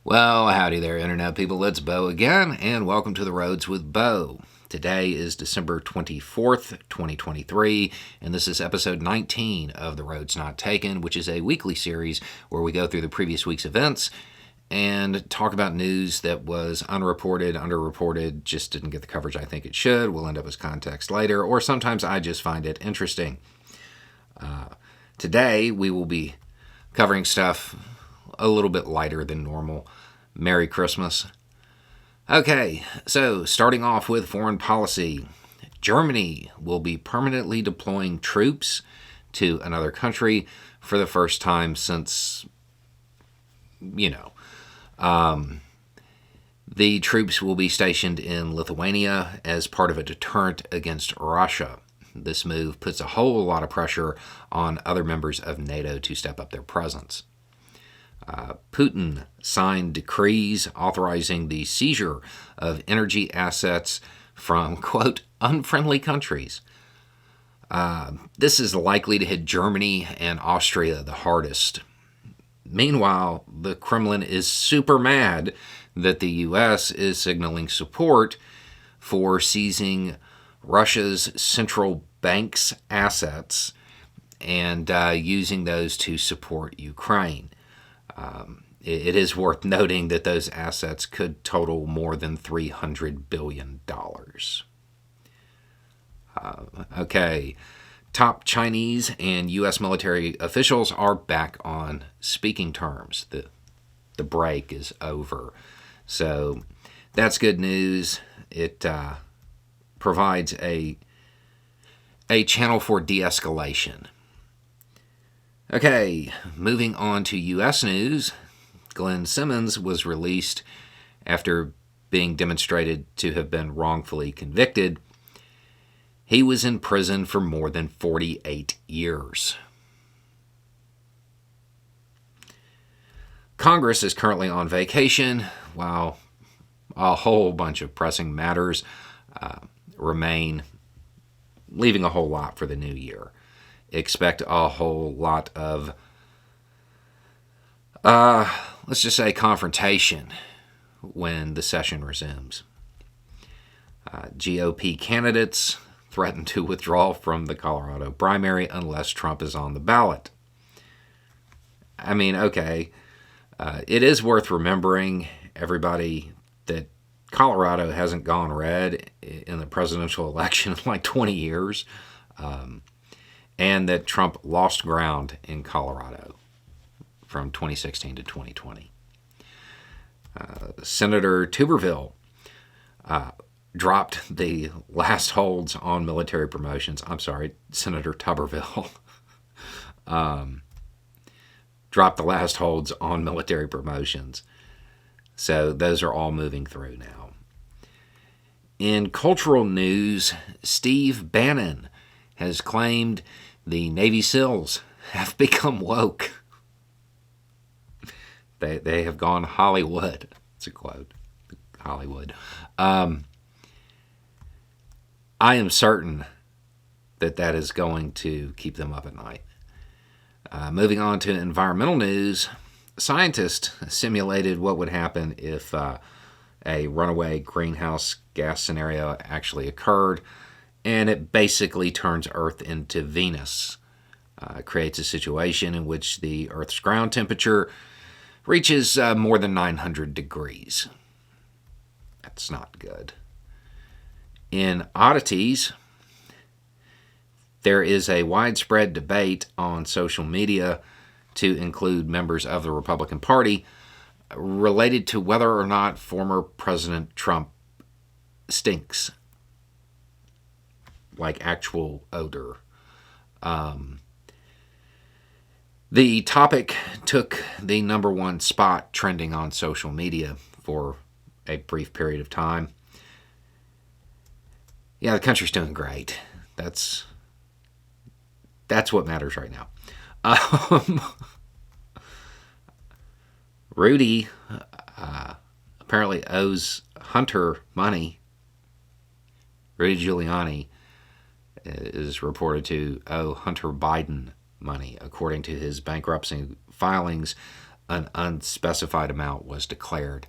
Well, howdy there, Internet people. It's Bo again, and welcome to The Roads with Bo. Today is December 24th, 2023, and this is episode 19 of The Roads Not Taken, which is a weekly series where we go through the previous week's events and talk about news that was unreported, underreported, just didn't get the coverage I think it should. We'll end up as context later, or sometimes I just find it interesting. Today, we will be covering stuff a little bit lighter than normal. Merry Christmas. Okay, so starting off with foreign policy. Germany will be permanently deploying troops to another country for the first time since, the troops will be stationed in Lithuania as part of a deterrent against Russia. This move puts a whole lot of pressure on other members of NATO to step up their presence. Putin signed decrees authorizing the seizure of energy assets from, quote, unfriendly countries. This is likely to hit Germany and Austria the hardest. Meanwhile, the Kremlin is super mad that the U.S. is signaling support for seizing Russia's central bank's assets and using those to support Ukraine. It is worth noting that those assets could total more than $300 billion. Okay, top Chinese and U.S. military officials are back on speaking terms. The break is over. So that's good news. It provides a channel for de-escalation. Okay, moving on to U.S. news. Glenn Simmons was released after being demonstrated to have been wrongfully convicted. He was in prison for more than 48 years. Congress is currently on vacation, while a whole bunch of pressing matters remain, leaving a whole lot for the new year. Expect a whole lot of, let's just say, confrontation when the session resumes. GOP candidates threaten to withdraw from the Colorado primary unless Trump is on the ballot. I mean, okay, it is worth remembering, everybody, that Colorado hasn't gone red in the presidential election in like 20 years. And that Trump lost ground in Colorado from 2016 to 2020. Senator Tuberville dropped the last holds on military promotions. I'm sorry, Senator Tuberville dropped the last holds on military promotions. So those are all moving through now. In cultural news, Steve Bannon has claimed the Navy SEALs have become woke. They have gone Hollywood. It's a quote. Hollywood. I am certain that is going to keep them up at night. Moving on to environmental news, scientists simulated what would happen if a runaway greenhouse gas scenario actually occurred. And it basically turns Earth into Venus. It creates a situation in which the Earth's ground temperature reaches more than 900 degrees. That's not good. In oddities, there is a widespread debate on social media, to include members of the Republican Party, related to whether or not former President Trump stinks. Like actual odor. The topic took the number one spot trending on social media for a brief period of time. Yeah, the country's doing great. That's what matters right now. Rudy apparently owes Hunter money. Rudy Giuliani is reported to owe Hunter Biden money, according to his bankruptcy filings. an unspecified amount was declared.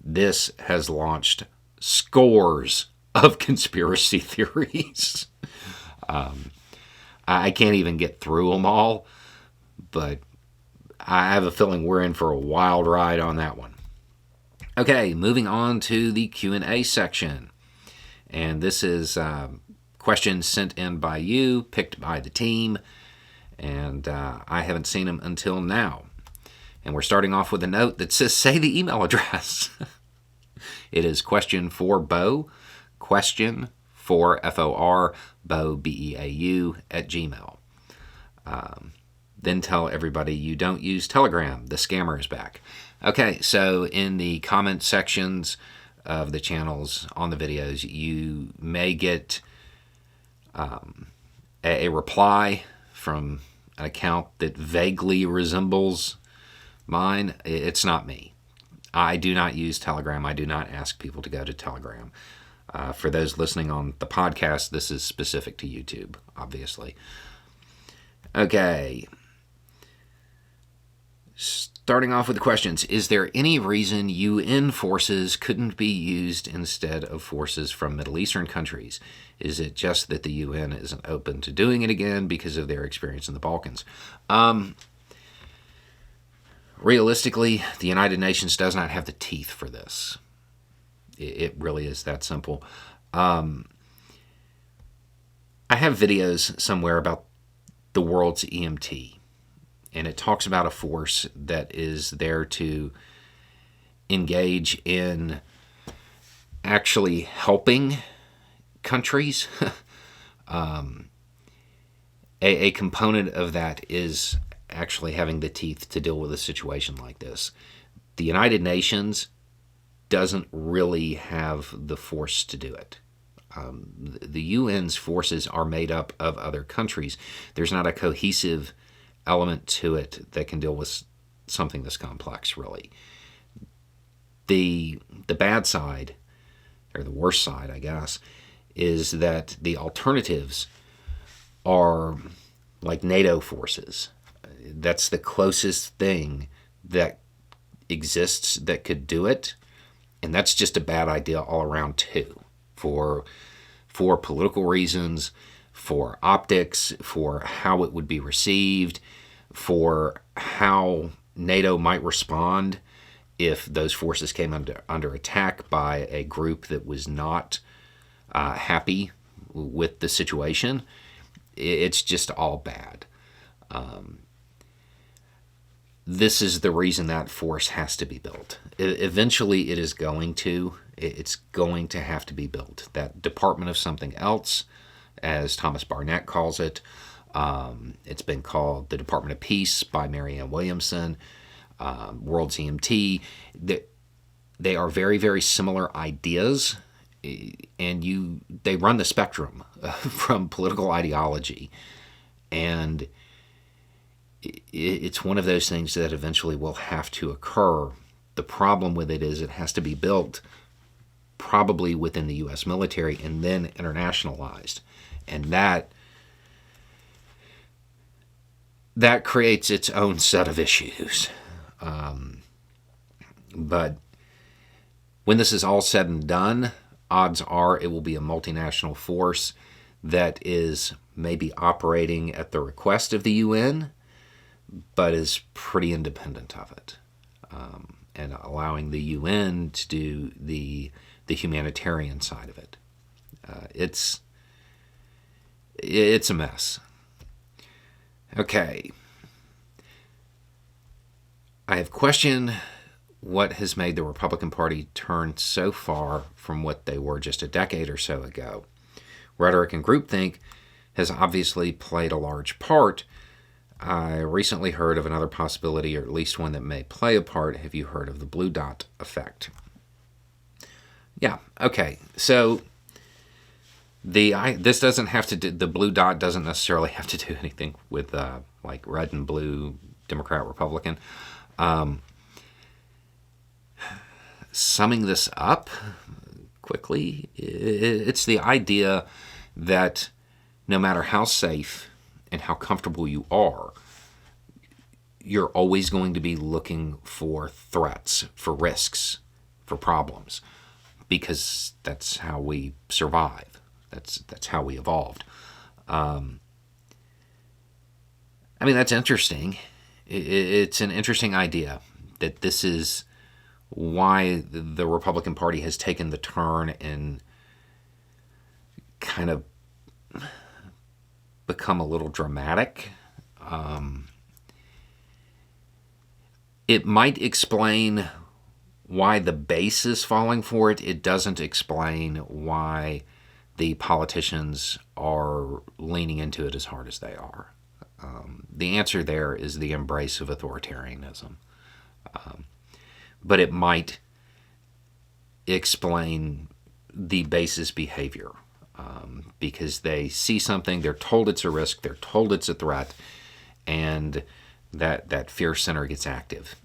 This has launched scores of conspiracy theories. I can't even get through them all, but I have a feeling we're in for a wild ride on that one. Okay, moving on to the Q&A section. And this is questions sent in by you, picked by the team, and I haven't seen them until now. And we're starting off with a note that says, say the email address. It is question for Beau, question for FOR, Beau, BEAU, @gmail. Then tell everybody you don't use Telegram. The scammer is back. Okay, so in the comment sections of the channels on the videos, you may get a reply from an account that vaguely resembles mine. It's not me. I do not use Telegram. I do not ask people to go to Telegram. For those listening on the podcast, this is specific to YouTube, obviously. Okay. Starting off with the questions, is there any reason UN forces couldn't be used instead of forces from Middle Eastern countries? Is it just that the UN isn't open to doing it again because of their experience in the Balkans? Realistically, the United Nations does not have the teeth for this. It really is that simple. I have videos somewhere about the world's EMT. And it talks about a force that is there to engage in actually helping countries. A component of that is actually having the teeth to deal with a situation like this. The United Nations doesn't really have the force to do it. The UN's forces are made up of other countries. There's not a cohesive element to it that can deal with something this complex, really. The bad side, or the worst side, I guess, is that the alternatives are like NATO forces. That's the closest thing that exists that could do it, and that's just a bad idea all around too, for political reasons, for optics, for how it would be received, for how NATO might respond if those forces came under attack by a group that was not happy with the situation. It's just all bad. This is the reason that force has to be built. Eventually it is going to. It's going to have to be built. That Department of something else, as Thomas Barnett calls it. It's been called the Department of Peace by Marianne Williamson, World's EMT. They are very, very similar ideas, and they run the spectrum from political ideology. And it's one of those things that eventually will have to occur. The problem with it is it has to be built probably within the U.S. military and then internationalized. And that creates its own set of issues. But when this is all said and done, odds are it will be a multinational force that is maybe operating at the request of the UN, but is pretty independent of it, and allowing the UN to do the humanitarian side of it. It's a mess. Okay. I have questioned what has made the Republican Party turn so far from what they were just a decade or so ago. Rhetoric and groupthink has obviously played a large part. I recently heard of another possibility, or at least one that may play a part. Have you heard of the blue dot effect? Yeah, okay. So this doesn't have to do, the blue dot doesn't necessarily have to do anything with like red and blue, Democrat, Republican. Summing this up quickly, it's the idea that no matter how safe and how comfortable you are, you're always going to be looking for threats, for risks, for problems, because that's how we survive. That's how we evolved. I mean, that's interesting. It's an interesting idea that this is why the Republican Party has taken the turn and kind of become a little dramatic. It might explain why the base is falling for it. It doesn't explain why the politicians are leaning into it as hard as they are. The answer there is the embrace of authoritarianism. But it might explain the base's behavior, because they see something, they're told it's a risk, they're told it's a threat, and that fear center gets active.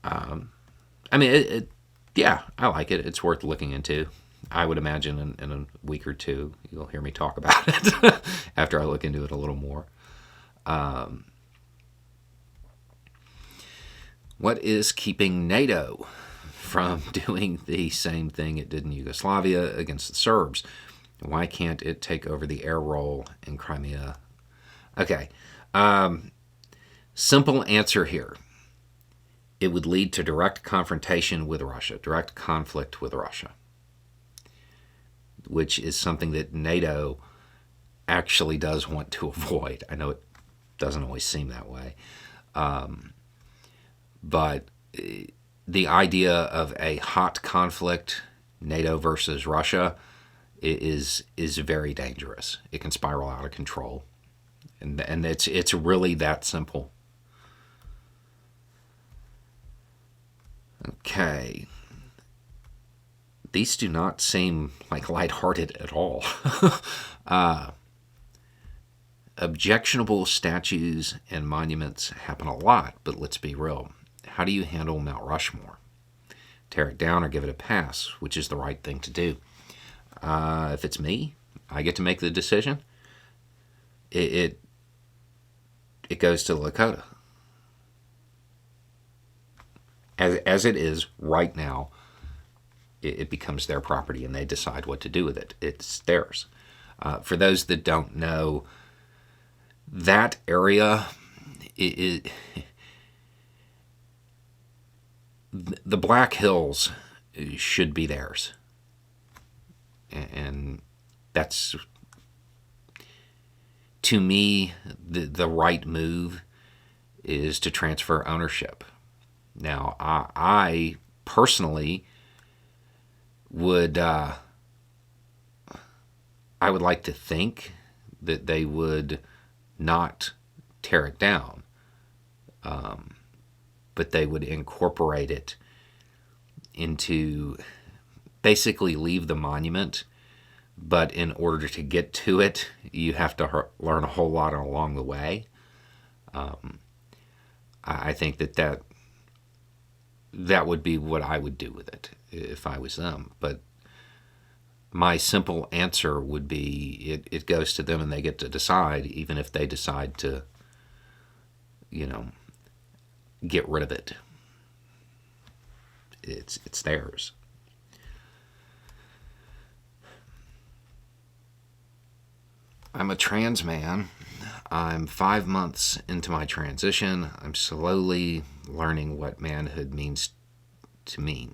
I mean, yeah, I like it. It's worth looking into. I would imagine in a week or two you'll hear me talk about it after I look into it a little more. What is keeping NATO from doing the same thing it did in Yugoslavia against the Serbs? Why can't it take over the air role in Crimea? Okay. Simple answer here. It would lead to direct confrontation with Russia, direct conflict with Russia, which is something that NATO actually does want to avoid. I know it doesn't always seem that way. But the idea of a hot conflict, NATO versus Russia, is very dangerous. It can spiral out of control. And it's really that simple. Okay. These do not seem like lighthearted at all. Objectionable statues and monuments happen a lot, but let's be real. How do you handle Mount Rushmore? Tear it down or give it a pass, which is the right thing to do. If it's me, I get to make the decision. It goes to Lakota. As it is right now, it becomes their property and they decide what to do with it. It's theirs. For those that don't know, that area, the Black Hills should be theirs. And that's, to me, the right move is to transfer ownership. Now, I personally would I would like to think that they would not tear it down, but they would incorporate it into, basically leave the monument, but in order to get to it, you have to learn a whole lot along the way. I think that would be what I would do with it if I was them. But my simple answer would be it goes to them and they get to decide, even if they decide to, get rid of it. It's theirs. I'm a trans man. I'm 5 months into my transition. I'm slowly learning what manhood means to me.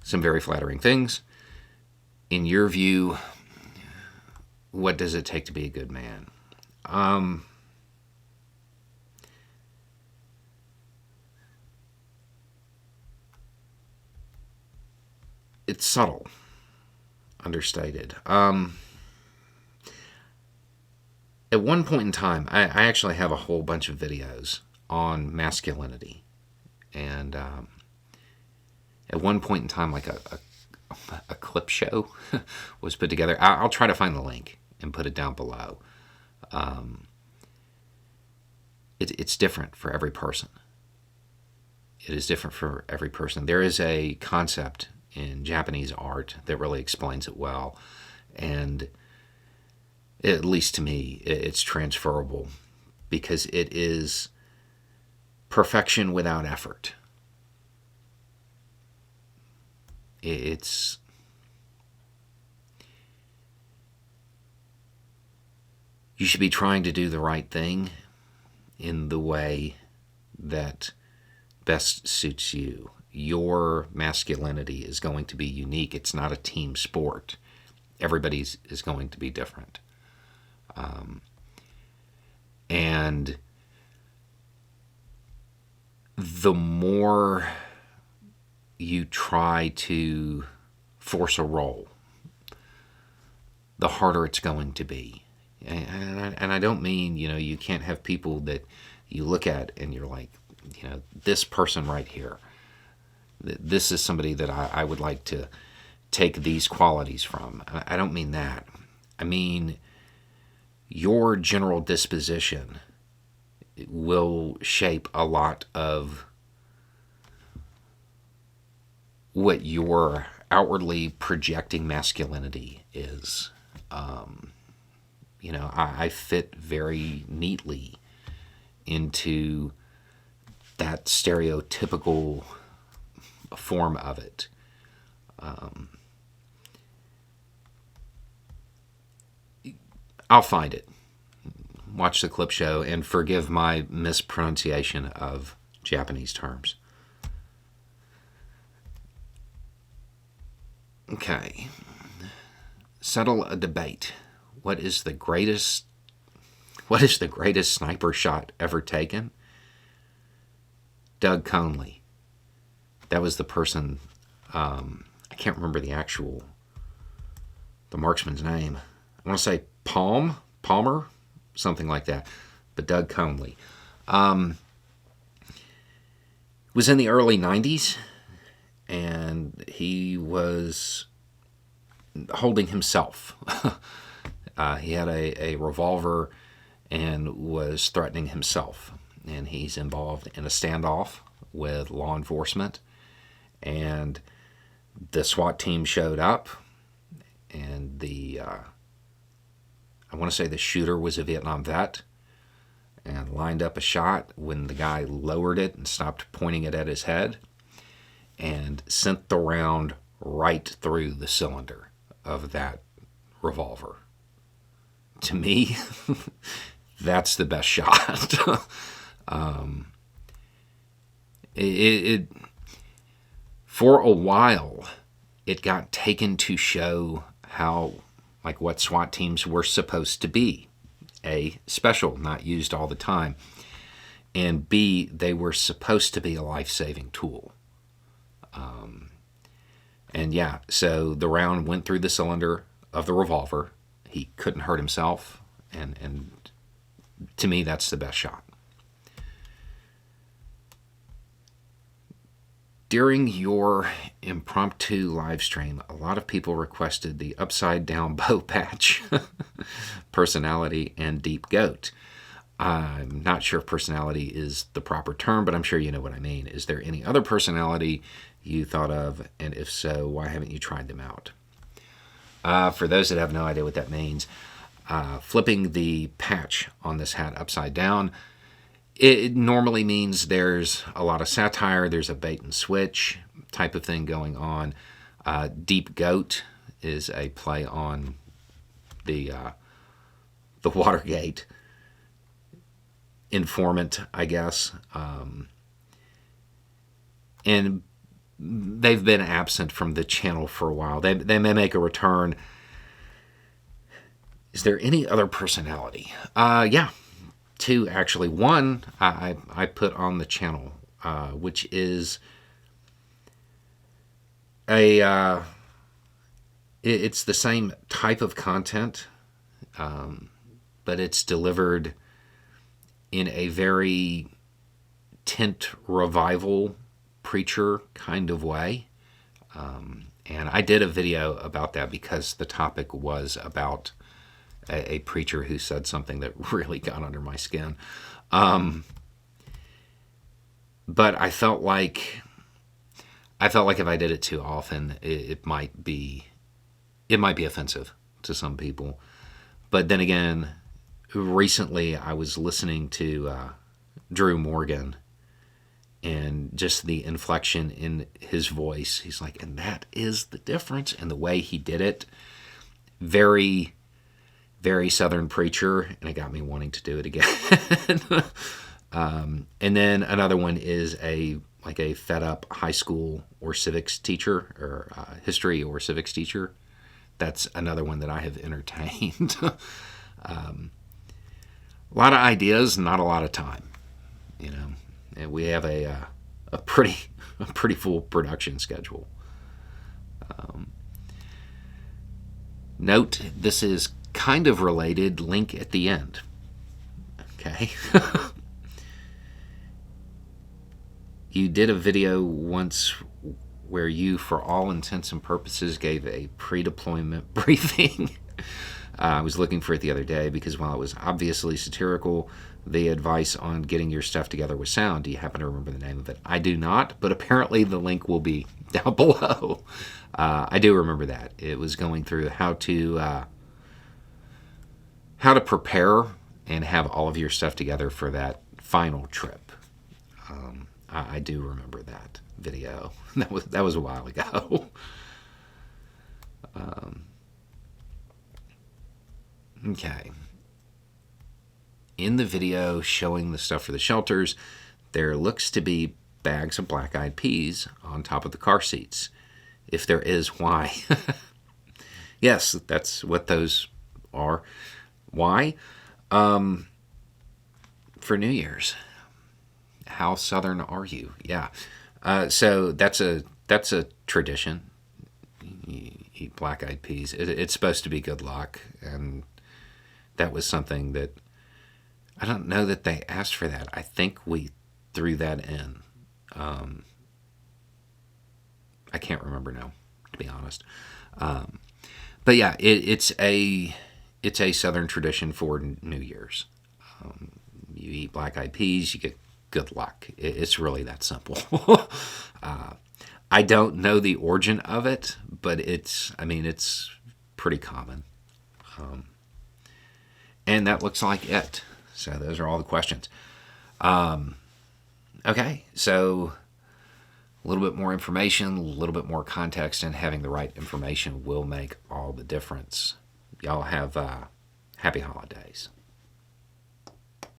Some very flattering things. In your view, what does it take to be a good man? It's subtle, understated. At one point in time, I actually have a whole bunch of videos on masculinity. And at one point in time, like a clip show was put together. I'll try to find the link and put it down below. It's different for every person. It is different for every person. There is a concept in Japanese art that really explains it well. And At least to me, it's transferable because it is perfection without effort. It's you should be trying to do the right thing in the way that best suits you. Your masculinity is going to be unique. It's not a team sport. Everybody's is going to be different. And the more you try to force a role, the harder it's going to be. And I don't mean, you can't have people that you look at and you're like, this person right here, this is somebody that I would like to take these qualities from. I don't mean that. I mean, your general disposition will shape a lot of what your outwardly projecting masculinity is. I fit very neatly into that stereotypical form of it. I'll find it. Watch the clip show and forgive my mispronunciation of Japanese terms. Okay. Settle a debate. What is the greatest sniper shot ever taken? Doug Conley. That was the person, I can't remember the marksman's name. I want to say Palmer, something like that. But Doug Conley. Was in the early 90s, and he was holding himself. He had a revolver and was threatening himself. And he's involved in a standoff with law enforcement. And the SWAT team showed up. And I want to say the shooter was a Vietnam vet. And lined up a shot when the guy lowered it and stopped pointing it at his head. And sent the round right through the cylinder of that revolver. To me, that's the best shot. For a while, it got taken to show how, what SWAT teams were supposed to be. A, special, not used all the time. And B, they were supposed to be a life-saving tool. So the round went through the cylinder of the revolver. He couldn't hurt himself, and to me, that's the best shot. During your impromptu live stream, a lot of people requested the upside down bow patch, personality, and deep goat. I'm not sure if personality is the proper term, but I'm sure you know what I mean. Is there any other personality you thought of? And if so, why haven't you tried them out? For those that have no idea what that means, flipping the patch on this hat upside down, it normally means there's a lot of satire, there's a bait and switch type of thing going on. Deep goat is a play on the Watergate informant, I guess. And they've been absent from the channel for a while. They may make a return. Is there any other personality? Yeah, two actually. One I put on the channel, which is it's the same type of content, but it's delivered in a very tent revival preacher kind of way. And I did a video about that because the topic was about a preacher who said something that really got under my skin. But I felt like if I did it too often, it might be offensive to some people. But then again, recently I was listening to Drew Morgan, and just the inflection in his voice. He's like, and that is the difference. And the way he did it, very, very Southern preacher, and it got me wanting to do it again. And then another one is a fed up high school or civics teacher, or history or civics teacher. That's another one that I have entertained. A lot of ideas, not a lot of time, And we have a pretty full production schedule. Note, this is kind of related. Link at the end. Okay. You did a video once where you, for all intents and purposes, gave a pre-deployment briefing. I was looking for it the other day because while it was obviously satirical, the advice on getting your stuff together was sound. Do you happen to remember the name of it? I do not, but apparently the link will be down below. I do remember that. It was going through how to prepare and have all of your stuff together for that final trip. I do remember that video. That was a while ago. Okay. In the video showing the stuff for the shelters, there looks to be bags of black-eyed peas on top of the car seats. If there is, why? Yes, that's what those are. Why? For New Year's. How Southern are you? Yeah. So that's a tradition. You eat black-eyed peas. It's supposed to be good luck, and that was something that I don't know that they asked for that. I think we threw that in. I can't remember now, to be honest. But yeah, it's a Southern tradition for New Year's. You eat black-eyed peas, you get good luck. It's really that simple. I don't know the origin of it, but it's pretty common. And that looks like it. So those are all the questions. Okay, so a little bit more information, a little bit more context, and having the right information will make all the difference. Y'all have happy holidays.